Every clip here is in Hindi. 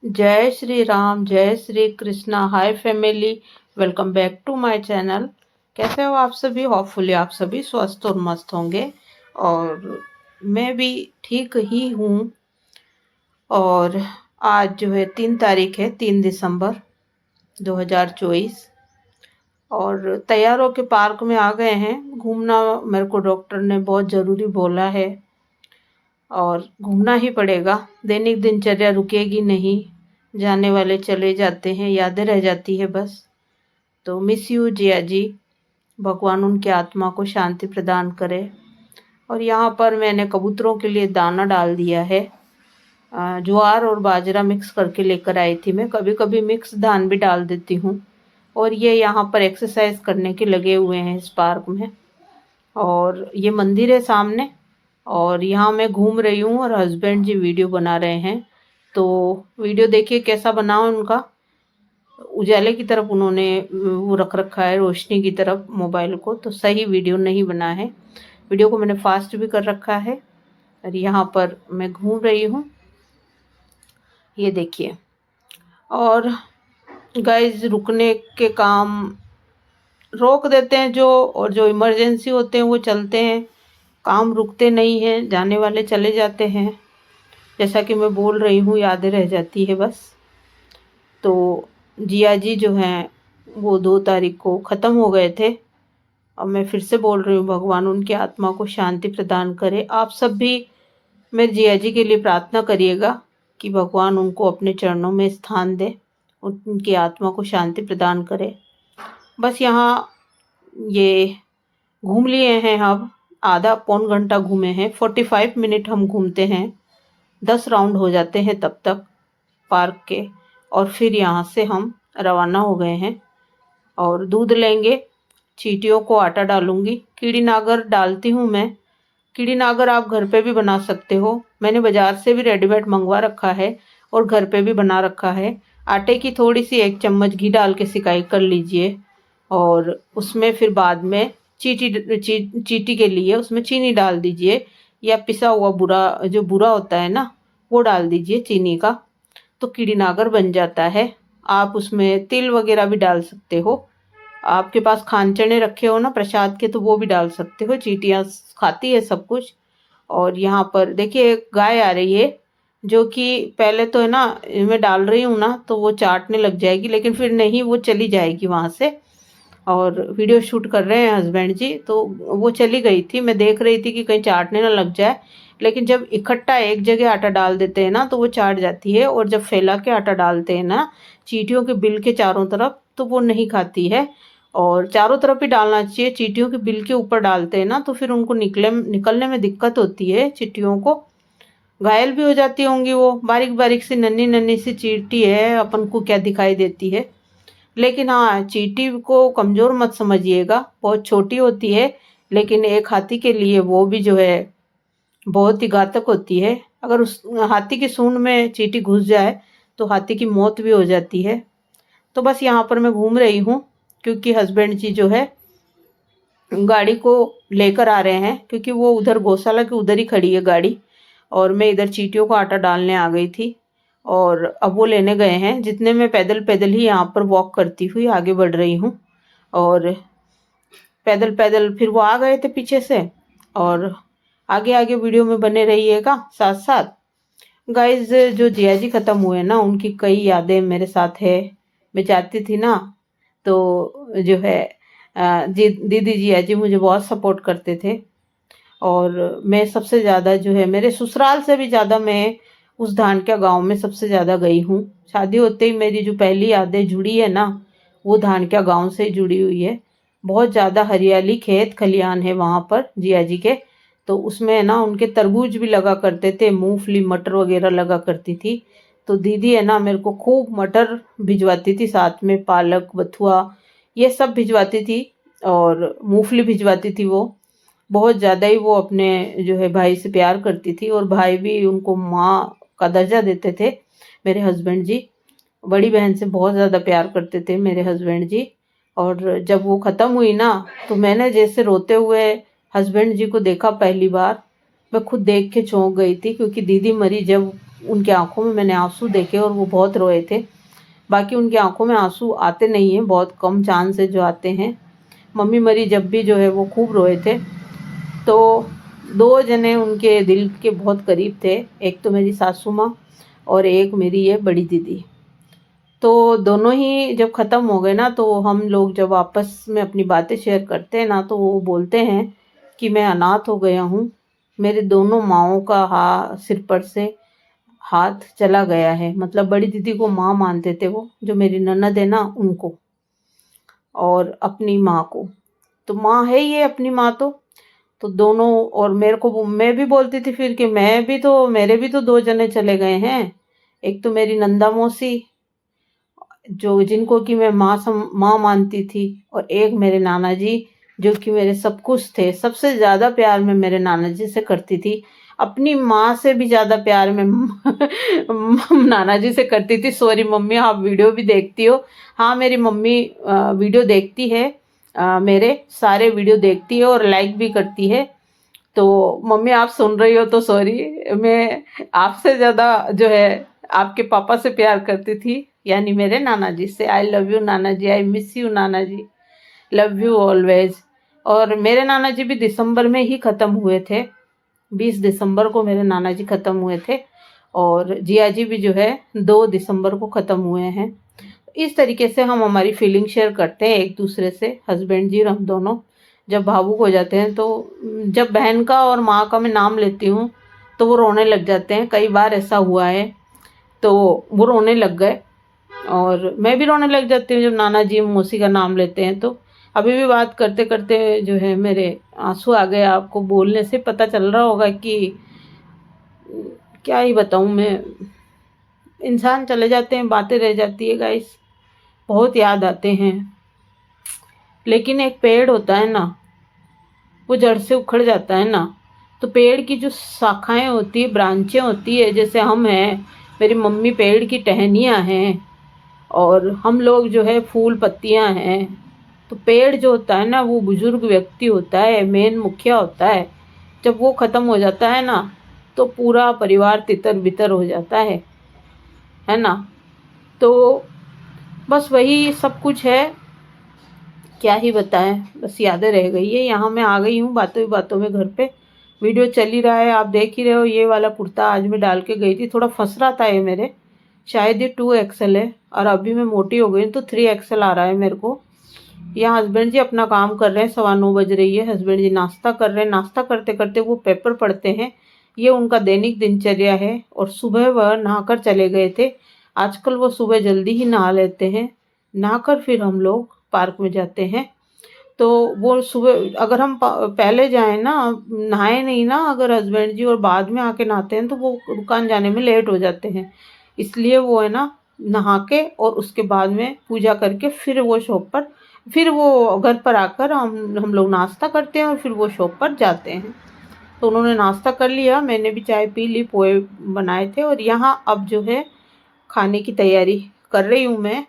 जय श्री राम, जय Shri Krishna. Hi family, welcome back to my channel. कैसे हो आप सभी? होपफुली आप सभी स्वस्थ और मस्त होंगे और मैं भी ठीक ही हूँ। और आज जो है 3 तारीख है, 3 दिसंबर 2024 और तैयार होके पार्क में आ गए हैं। घूमना मेरे को डॉक्टर ने बहुत ज़रूरी बोला है और घूमना ही पड़ेगा। दैनिक दिनचर्या रुकेगी नहीं, जाने वाले चले जाते हैं, यादें रह जाती है बस। तो मिस यू जिया जी, भगवान उनकी आत्मा को शांति प्रदान करे। और यहाँ पर मैंने कबूतरों के लिए दाना डाल दिया है। ज्वार और बाजरा मिक्स करके लेकर आई थी मैं। कभी कभी मिक्स धान भी डाल देती हूँ। और ये यहाँ पर एक्सरसाइज करने के लगे हुए हैं इस पार्क में। और ये मंदिर है सामने और यहाँ मैं घूम रही हूँ और हस्बैंड जी वीडियो बना रहे हैं। तो वीडियो देखिए कैसा बना उनका। उजाले की तरफ उन्होंने वो रख रखा है, रोशनी की तरफ मोबाइल को, तो सही वीडियो नहीं बना है। वीडियो को मैंने फास्ट भी कर रखा है। और यहाँ पर मैं घूम रही हूँ, ये देखिए। और गाइस, रुकने के काम रोक देते हैं जो, और जो इमरजेंसी होते हैं वो चलते हैं। काम रुकते नहीं हैं, जाने वाले चले जाते हैं। जैसा कि मैं बोल रही हूँ, यादें रह जाती है बस। तो जिया जी जो हैं वो 2 तारीख को ख़त्म हो गए थे। अब मैं फिर से बोल रही हूँ, भगवान उनकी आत्मा को शांति प्रदान करे। आप सब भी मेरे जिया जी के लिए प्रार्थना करिएगा कि भगवान उनको अपने चरणों में स्थान दे, उनकी आत्मा को शांति प्रदान करे। बस यहाँ ये घूम लिए हैं अब। आधा पौन घंटा घूमे हैं, 45 मिनट हम घूमते हैं, 10 राउंड हो जाते हैं तब तक पार्क के। और फिर यहाँ से हम रवाना हो गए हैं और दूध लेंगे, चींटियों को आटा डालूंगी। कीड़ी नागर डालती हूँ मैं। कीड़ी नागर आप घर पे भी बना सकते हो, मैंने बाज़ार से भी रेडीमेड मंगवा रखा है और घर पे भी बना रखा है। आटे की थोड़ी सी 1 चम्मच घी डाल के सिकाई कर लीजिए और उसमें फिर बाद में चींटी के लिए उसमें चीनी डाल दीजिए, या पिसा हुआ बुरा होता है ना, वो डाल दीजिए चीनी का, तो कीड़ी नागर बन जाता है। आप उसमें तिल वगैरह भी डाल सकते हो, आपके पास खान चने रखे हो ना प्रसाद के तो वो भी डाल सकते हो, चींटियाँ खाती है सब कुछ। और यहाँ पर देखिए एक गाय आ रही है जो कि पहले तो है ना मैं डाल रही हूँ ना तो वो चाटने लग जाएगी, लेकिन फिर नहीं, वो चली जाएगी वहाँ से। और वीडियो शूट कर रहे हैं हस्बैंड जी, तो वो चली गई थी, मैं देख रही थी कि कहीं चाटने ना लग जाए। लेकिन जब इकट्ठा एक जगह आटा डाल देते हैं ना तो वो चाट जाती है, और जब फैला के आटा डालते हैं ना चींटियों के बिल के चारों तरफ तो वो नहीं खाती है। और चारों तरफ ही डालना चाहिए, चींटियों के बिल के ऊपर डालते हैं ना तो फिर उनको निकलने में दिक्कत होती है, चींटियों को घायल भी हो जाती होंगी। वो बारीक बारीक सी नन्ही नन्ही सी चींटी है, अपन को क्या दिखाई देती है। लेकिन हाँ, चींटी को कमज़ोर मत समझिएगा, बहुत छोटी होती है, लेकिन एक हाथी के लिए वो भी जो है बहुत ही घातक होती है। अगर उस हाथी की सूंड में चींटी घुस जाए तो हाथी की मौत भी हो जाती है। तो बस यहाँ पर मैं घूम रही हूँ क्योंकि हस्बैंड जी जो है गाड़ी को लेकर आ रहे हैं, क्योंकि वो उधर गौशाला के उधर ही खड़ी है गाड़ी, और मैं इधर चींटियों को आटा डालने आ गई थी और अब वो लेने गए हैं। जितने मैं पैदल पैदल ही यहाँ पर वॉक करती हुई आगे बढ़ रही हूँ, और पैदल पैदल फिर वो आ गए थे पीछे से। और आगे आगे वीडियो में बने रहिएगा साथ साथ। गाइज जो जिया जी ख़त्म हुए ना उनकी कई यादें मेरे साथ है। मैं जाती थी ना तो जो है दीदी जिया जी मुझे बहुत सपोर्ट करते थे, और मैं सबसे ज़्यादा जो है मेरे ससुराल से भी ज़्यादा मैं उस धानक्या गांव में सबसे ज़्यादा गई हूँ। शादी होते ही मेरी जो पहली यादें जुड़ी है ना वो धानक्या गांव से जुड़ी हुई है। बहुत ज़्यादा हरियाली, खेत खलियान है वहाँ पर जिया जी के, तो उसमें ना उनके तरबूज भी लगा करते थे, मूंगफली मटर वगैरह लगा करती थी। तो दीदी है ना मेरे को खूब मटर भिजवाती थी, साथ में पालक बथुआ ये सब भिजवाती थी, और मूंगफली भिजवाती थी। वो बहुत ज़्यादा ही वो अपने जो है भाई से प्यार करती थी, और भाई भी उनको माँ का दर्जा देते थे। मेरे हस्बैंड जी बड़ी बहन से बहुत ज़्यादा प्यार करते थे मेरे हस्बैंड जी। और जब वो ख़त्म हुई ना तो मैंने जैसे रोते हुए हस्बैंड जी को देखा पहली बार, मैं खुद देख के चौंक गई थी, क्योंकि दीदी मरी जब उनकी आंखों में मैंने आंसू देखे और वो बहुत रोए थे। बाकी उनकी आंखों में आंसू आते नहीं हैं, बहुत कम चांस है जो आते हैं। मम्मी मरी जब भी जो है वो खूब रोए थे। तो 2 जने उनके दिल के बहुत करीब थे, एक तो मेरी सासू माँ और एक मेरी ये बड़ी दीदी। तो दोनों ही जब ख़त्म हो गए ना तो हम लोग जब आपस में अपनी बातें शेयर करते हैं ना तो वो बोलते हैं कि मैं अनाथ हो गया हूँ, मेरे दोनों माँओं का सिर पर से हाथ चला गया है। मतलब बड़ी दीदी को माँ मानते थे वो, जो मेरी ननद है ना उनको, और अपनी माँ को। तो माँ है ये अपनी माँ तो दोनों। और मेरे को मैं भी बोलती थी फिर कि मेरे भी तो 2 जने चले गए हैं, एक तो मेरी नंदा मौसी जो जिनको कि मैं माँ मानती थी, और एक मेरे नाना जी जो कि मेरे सब कुछ थे। सबसे ज़्यादा प्यार मैं मेरे नाना जी से करती थी, अपनी माँ से भी ज़्यादा प्यार मैं नाना जी से करती थी। सॉरी मम्मी, आप वीडियो भी देखती हो। हाँ, मेरी मम्मी वीडियो देखती है, मेरे सारे वीडियो देखती है और लाइक भी करती है। तो मम्मी आप सुन रही हो तो सॉरी, मैं आपसे ज़्यादा जो है आपके पापा से प्यार करती थी, यानी मेरे नाना जी से। I love you Nana ji, I miss you Nana ji, love you always. और मेरे नाना जी भी दिसंबर में ही ख़त्म हुए थे, 20 दिसंबर को मेरे नाना जी ख़त्म हुए थे, और जिया जी भी जो है 2 दिसंबर को ख़त्म हुए हैं। इस तरीके से हम हमारी फीलिंग शेयर करते हैं एक दूसरे से, हस्बैंड जी और हम दोनों। जब भावुक हो जाते हैं तो जब बहन का और माँ का मैं नाम लेती हूँ तो वो रोने लग जाते हैं, कई बार ऐसा हुआ है। तो वो रोने लग गए और मैं भी रोने लग जाती हूँ जब नाना जी मौसी का नाम लेते हैं। तो अभी भी बात करते करते जो है मेरे आंसू आ गए। आपको बोलने से पता चल रहा होगा कि क्या ही बताऊं मैं। इंसान चले जाते हैं, बातें रह जाती है गाइस, बहुत याद आते हैं। लेकिन एक पेड़ होता है ना, वो जड़ से उखड़ जाता है ना, तो पेड़ की जो शाखाएं होती है, ब्रांचें होती है, जैसे हम हैं, मेरी मम्मी पेड़ की टहनियाँ हैं, और हम लोग जो है फूल पत्तियाँ हैं। तो पेड़ जो होता है ना, वो बुजुर्ग व्यक्ति होता है, मेन मुखिया होता है। जब वो खत्म हो जाता है ना, तो पूरा परिवार तितर बितर हो जाता है ना। तो बस वही सब कुछ है, क्या ही बताएं, बस यादें रह गई है। यहाँ मैं आ गई हूँ बातों ही बातों में घर पे। वीडियो चल ही रहा है, आप देख ही रहे हो। ये वाला कुर्ता आज मैं डाल के गई थी, थोड़ा फंस रहा था ये मेरे, शायद ये 2XL है, और अभी मैं मोटी हो गई तो 3XL आ रहा है मेरे को। यहाँ हस्बैंड जी अपना काम कर रहे हैं, 9:15 बज रही है। हस्बैंड जी नाश्ता कर रहे हैं, नाश्ता करते करते वो पेपर पढ़ते हैं। ये उनका दैनिक दिनचर्या है। और सुबह वह नहाकर चले गए थे। आजकल वो सुबह जल्दी ही नहा लेते हैं। नहाकर फिर हम लोग पार्क में जाते हैं। तो वो सुबह अगर हम पहले जाएं ना, नहाए नहीं ना अगर हस्बैंड जी, और बाद में आके नहाते हैं, तो वो दुकान जाने में लेट हो जाते हैं। इसलिए वो है ना, नहा के और उसके बाद में पूजा करके फिर वो शॉप पर, फिर वो घर पर आकर हम लोग नाश्ता करते हैं और फिर वो शॉप पर जाते हैं। तो उन्होंने नाश्ता कर लिया, मैंने भी चाय पी ली, पोहे बनाए थे, और यहाँ अब जो है खाने की तैयारी कर रही हूँ मैं।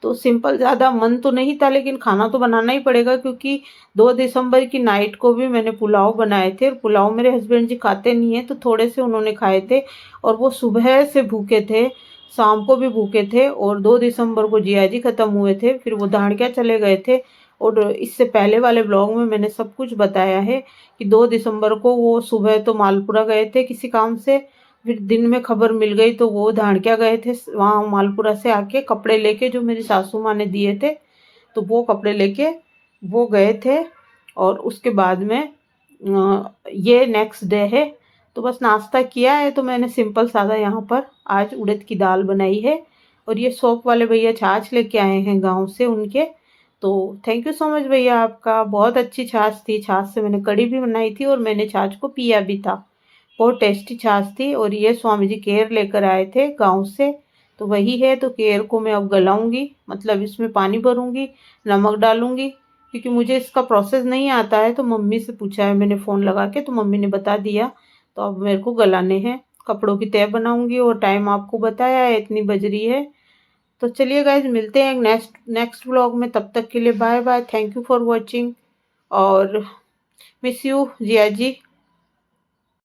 तो सिंपल, ज़्यादा मन तो नहीं था, लेकिन खाना तो बनाना ही पड़ेगा, क्योंकि 2 दिसंबर की नाइट को भी मैंने पुलाव बनाए थे, और पुलाव मेरे हस्बैंड जी खाते नहीं हैं, तो थोड़े से उन्होंने खाए थे। और वो सुबह से भूखे थे, शाम को भी भूखे थे, और 2 दिसंबर को जिया जी ख़त्म हुए थे, फिर वो धाड़किया चले गए थे। और इससे पहले वाले ब्लॉग में मैंने सब कुछ बताया है कि 2 दिसंबर को वो सुबह तो मालपुरा गए थे किसी काम से, फिर दिन में खबर मिल गई तो वो धाड़किया गए थे। वहाँ मालपुरा से आके कपड़े लेके, जो मेरी सासू माँ ने दिए थे, तो वो कपड़े लेके वो गए थे। और उसके बाद में ये नेक्स्ट डे है। तो बस नाश्ता किया है, तो मैंने सिंपल सादा यहाँ पर आज उड़द की दाल बनाई है। और ये शॉप वाले भैया छाछ लेके आए हैं गांव से उनके। तो थैंक यू सो मच भैया आपका, बहुत अच्छी छाछ थी। छाछ से मैंने कढ़ी भी बनाई थी, और मैंने छाछ को पिया भी था। बहुत टेस्टी छाछ थी। और ये स्वामी जी केर लेकर आए थे गांव से, तो वही है। तो केर को मैं अब गलाऊंगी, मतलब इसमें पानी भरूंगी, नमक डालूंगी, क्योंकि मुझे इसका प्रोसेस नहीं आता है। तो मम्मी से पूछा है मैंने फ़ोन लगा के, तो मम्मी ने बता दिया। तो अब मेरे को गलाने हैं, कपड़ों की तह बनाऊंगी, और टाइम आपको बताया है इतनी बज रही है। तो चलिए गाइज, मिलते हैं नेक्स्ट नेक्स्ट व्लॉग में। तब तक के लिए bye bye, thank you for watching, और मिस यू जिया जी।